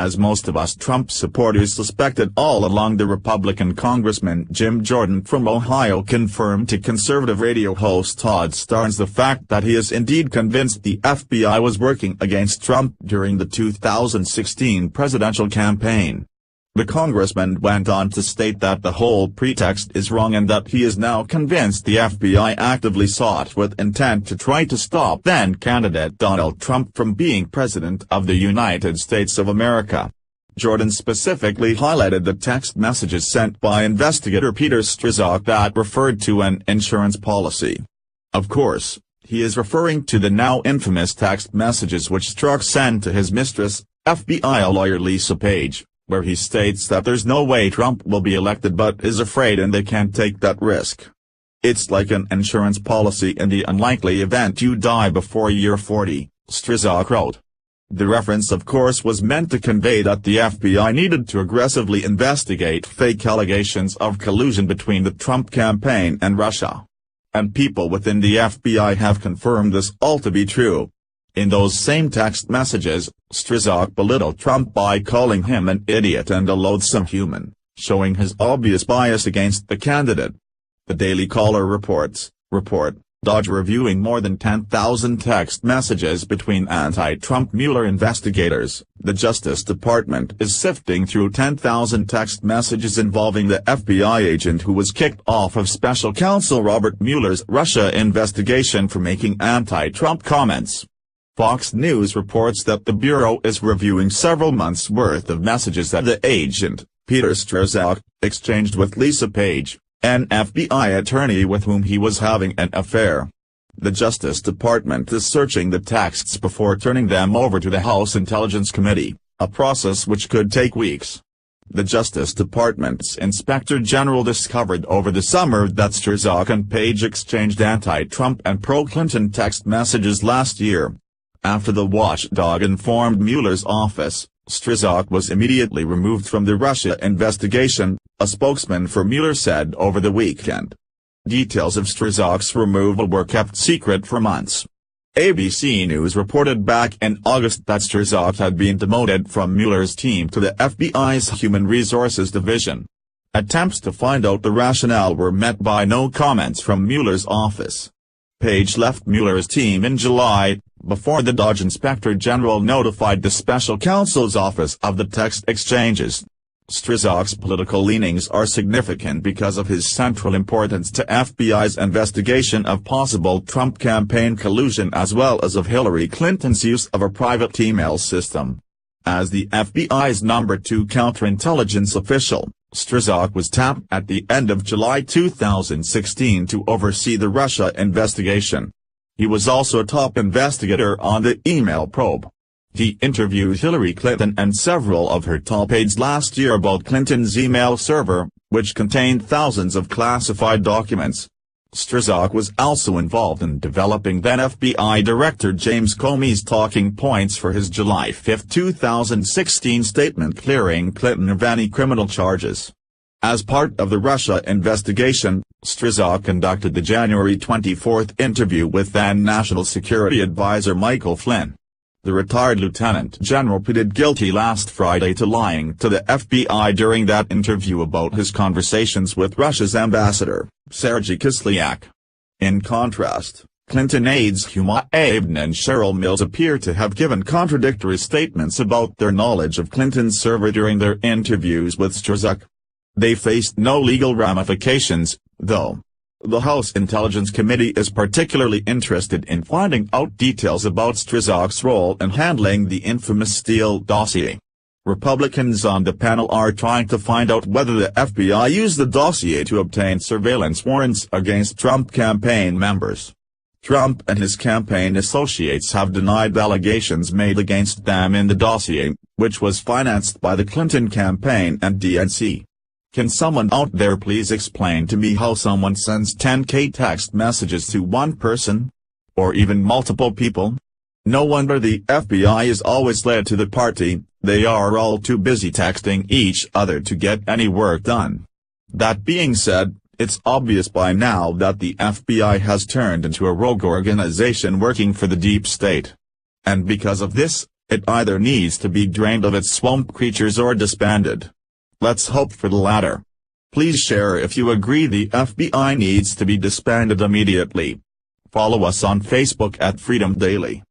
as most of us Trump supporters suspected all along. The Republican Congressman Jim Jordan from Ohio confirmed to conservative radio host Todd Starnes the fact that he is indeed convinced the FBI was working against Trump during the 2016 presidential campaign. The congressman went on to state that the whole pretext is wrong and that he is now convinced the FBI actively sought with intent to try to stop then-candidate Donald Trump from being President of the United States of America. Jordan specifically highlighted the text messages sent by investigator Peter Strzok that referred to an insurance policy. Of course, he is referring to the now infamous text messages which Strzok sent to his mistress, FBI lawyer Lisa Page, where he states that there's no way Trump will be elected but is afraid and they can't take that risk. It's like an insurance policy in the unlikely event you die before you're 40, Strzok wrote. The reference of course was meant to convey that the FBI needed to aggressively investigate fake allegations of collusion between the Trump campaign and Russia. And people within the FBI have confirmed this all to be true. In those same text messages, Strzok belittled Trump by calling him an idiot and a loathsome human, showing his obvious bias against the candidate. The Daily Caller reports, Dodge reviewing more than 10,000 text messages between anti-Trump Mueller investigators. The Justice Department is sifting through 10,000 text messages involving the FBI agent who was kicked off of Special Counsel Robert Mueller's Russia investigation for making anti-Trump comments. Fox News reports that the Bureau is reviewing several months' worth of messages that the agent, Peter Strzok, exchanged with Lisa Page, an FBI attorney with whom he was having an affair. The Justice Department is searching the texts before turning them over to the House Intelligence Committee, a process which could take weeks. The Justice Department's Inspector General discovered over the summer that Strzok and Page exchanged anti-Trump and pro-Clinton text messages last year. After the watchdog informed Mueller's office, Strzok was immediately removed from the Russia investigation, a spokesman for Mueller said over the weekend. Details of Strzok's removal were kept secret for months. ABC News reported back in August that Strzok had been demoted from Mueller's team to the FBI's Human Resources Division. Attempts to find out the rationale were met by no comments from Mueller's office. Page left Mueller's team in July, before the Dodge Inspector General notified the special counsel's office of the text exchanges. Strzok's political leanings are significant because of his central importance to FBI's investigation of possible Trump campaign collusion as well as of Hillary Clinton's use of a private email system. As the FBI's number 2 counterintelligence official, Strzok was tapped at the end of July 2016 to oversee the Russia investigation. He was also a top investigator on the email probe. He interviewed Hillary Clinton and several of her top aides last year about Clinton's email server, which contained thousands of classified documents. Strzok was also involved in developing then FBI Director James Comey's talking points for his July 5, 2016 statement clearing Clinton of any criminal charges. As part of the Russia investigation, Strzok conducted the January 24 interview with then National Security Advisor Michael Flynn. The retired lieutenant general pleaded guilty last Friday to lying to the FBI during that interview about his conversations with Russia's ambassador, Sergei Kislyak. In contrast, Clinton aides Huma Abedin and Cheryl Mills appear to have given contradictory statements about their knowledge of Clinton's server during their interviews with Strzok. They faced no legal ramifications, though. The House Intelligence Committee is particularly interested in finding out details about Strzok's role in handling the infamous Steele dossier. Republicans on the panel are trying to find out whether the FBI used the dossier to obtain surveillance warrants against Trump campaign members. Trump and his campaign associates have denied allegations made against them in the dossier, which was financed by the Clinton campaign and DNC. Can someone out there please explain to me how someone sends 10K text messages to one person? Or even multiple people? No wonder the FBI is always led to the party, they are all too busy texting each other to get any work done. That being said, it's obvious by now that the FBI has turned into a rogue organization working for the deep state. And because of this, It either needs to be drained of its swamp creatures or disbanded. Let's hope for the latter. Please share if you agree the FBI needs to be disbanded immediately. Follow us on Facebook at Freedom Daily.